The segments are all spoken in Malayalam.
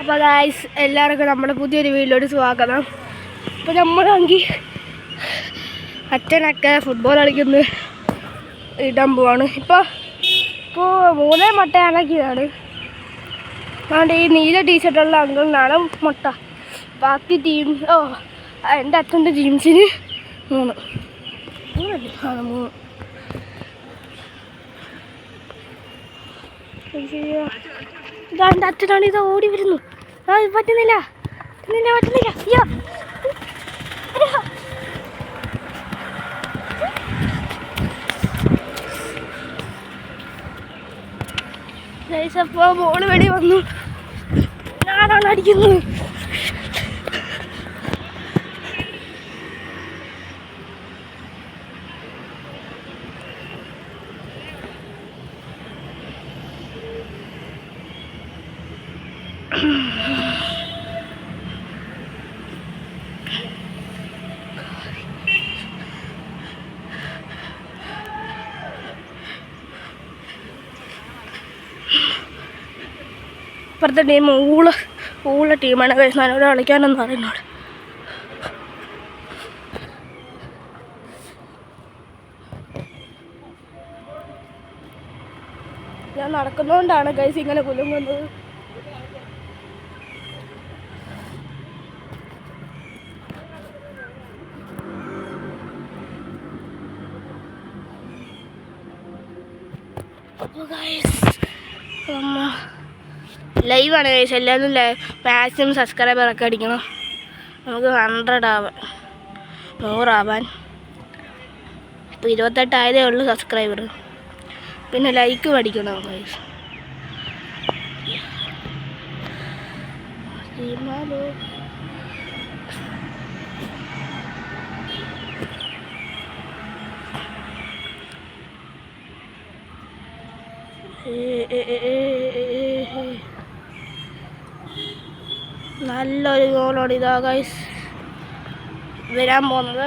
അപ്പോൾ ഗായ്സ് എല്ലാവർക്കും നമ്മുടെ പുതിയൊരു വീഡിയോയിലോട്ട് സ്വാഗതം. അപ്പോൾ നമ്മളാണെങ്കിൽ അച്ഛനൊക്കെ ഫുട്ബോൾ കളിക്കുന്ന ഇടാൻ പോവാണ്. ഇപ്പോൾ 3 മുട്ട ആണക്കിയതാണ്. അതുകൊണ്ട് ഈ നീല ടീഷർട്ടുള്ള അങ്കിളിനാണ് മുട്ട. ബാക്കി എൻ്റെ അച്ഛൻ്റെ ജീൻസിന് 3. ഇതാ എൻ്റെ അച്ഛനാണ്. ഇത് ഓടി വരുന്നു. പറ്റുന്നില്ല. അയ്യോ അപ്പോൾ ബോള് വെടി വന്നു. ഞാനാണ് അടിക്കുന്നത്. ഇപ്പുറത്തെ ടീം ഊള ടീമാണ്. ഞാനിവിടെ കളിക്കാനൊന്നും അറിയുന്നോട്. ഞാൻ നടക്കുന്നതുകൊണ്ടാണ് ഗൈസ് ഇങ്ങനെ കുലുങ്ങുന്നത്. അപ്പോൾ ഗൈസ് ലൈവാണ് ഗൈസ്. എല്ലാവരും മാക്സിമം സബ്സ്ക്രൈബറൊക്കെ അടിക്കണം. നമുക്ക് 100 ആവാൻ 100 ആവാൻ. ഇപ്പോൾ 28 ആയതേ ഉള്ളൂ സബ്സ്ക്രൈബർ. പിന്നെ ലൈക്കും അടിക്കണം ഗൈസ്. നല്ലൊരു ഗോളാണ് ഇതാ ഗൈസ് വരാൻ പോകുന്നത്.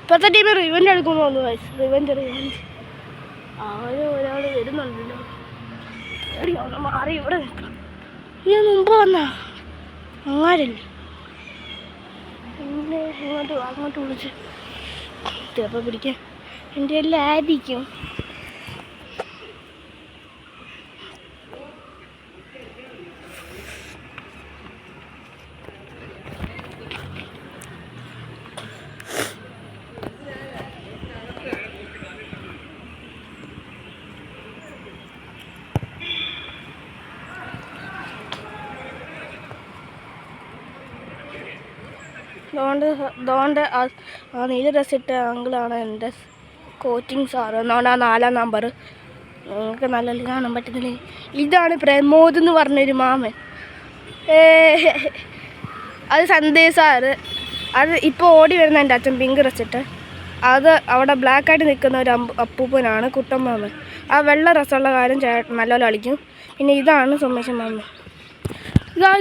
ഇപ്പോഴത്തെ ടീം റിവെഞ്ച് എടുക്കുമെന്ന് തോന്നുന്നു ഗൈസ്. റിവെഞ്ച് ഒരാൾ വരുന്നുണ്ടല്ലോ. ഒന്ന് മാറി ഇവിടെ നിൽക്കണം. ഈ മുമ്പ് വന്നാ അങ്ങാരല്ലേ പിന്നെ അങ്ങോട്ട് വിളിച്ച് ചിലപ്പോൾ പിടിക്കാൻ എൻ്റെ എല്ലാം ആയിരിക്കും. അതുകൊണ്ട് നീല ഡ്രസ്സിട്ട അങ്കിളാണ് എൻ്റെ കോച്ചിങ് സാറ്. അതുകൊണ്ട് 4-ാം നമ്പർ നിങ്ങൾക്ക് നല്ല കാണാൻ പറ്റുന്നില്ല. ഇതാണ് പ്രമോദ് എന്ന് പറഞ്ഞൊരു മാമൻ. അത് സന്ദേശ് സാറ്. അത് ഇപ്പോൾ ഓടി വരുന്ന എൻ്റെ അച്ഛൻ പിങ്ക് ഡ്രസ്സിട്ട്. അത് അവിടെ ബ്ലാക്കായിട്ട് നിൽക്കുന്ന ഒരു അപ്പൂപ്പനാണ് കുട്ടൻ മാമൻ. ആ വെള്ള ഡ്രസ്സുള്ള കാര്യം ചേട്ടൻ നല്ലപോലെ കളിക്കും. പിന്നെ ഇതാണ് സുമേഷൻ മാമൻ. ഇതാ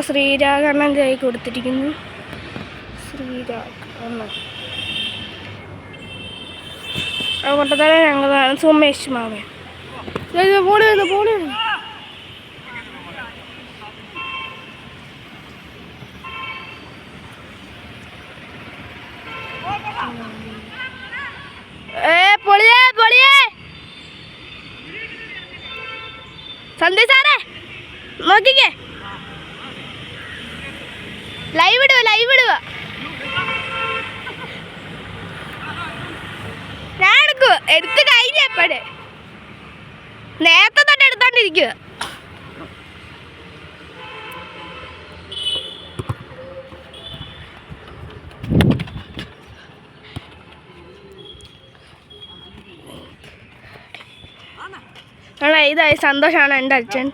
ശ്രീരാഘണ്ണൻ കൈ കൊടുത്തിരിക്കുന്നു. ശ്രീരാഘണ്ണൻ കൊണ്ടത്തന്നെ ഞങ്ങളാണ് സുമേഷ് മാമൻ. പോളി വരുന്നു. പൊളിയേ സന്ദേശ് സാറേ നോക്കിക്കേ. ലൈവ് ഇടുക. ഞാൻ എടുത്ത് കഴിഞ്ഞപ്പോഴേ നേരത്തെ തന്നെ എടുത്തോണ്ടിരിക്കുക. ഇതായി സന്തോഷമാണ് എൻ്റെ അച്ഛൻ.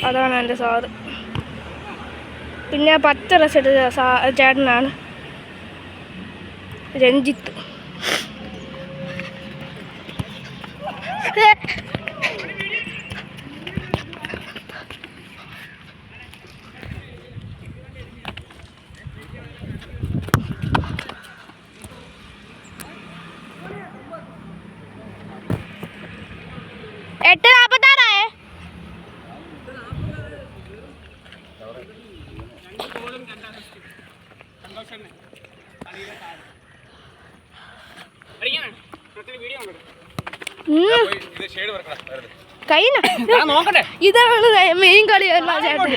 അതാണ് എൻ്റെ സാറ്. പിന്നെ 10 ഡ്രസ്സ് എടുത്ത ചേട്ടനാണ് രഞ്ജിത്ത്. എട്ട് 46 കൈന ഇതാണ് മെയിൻ കളിയല്ല ചേട്ടൻ.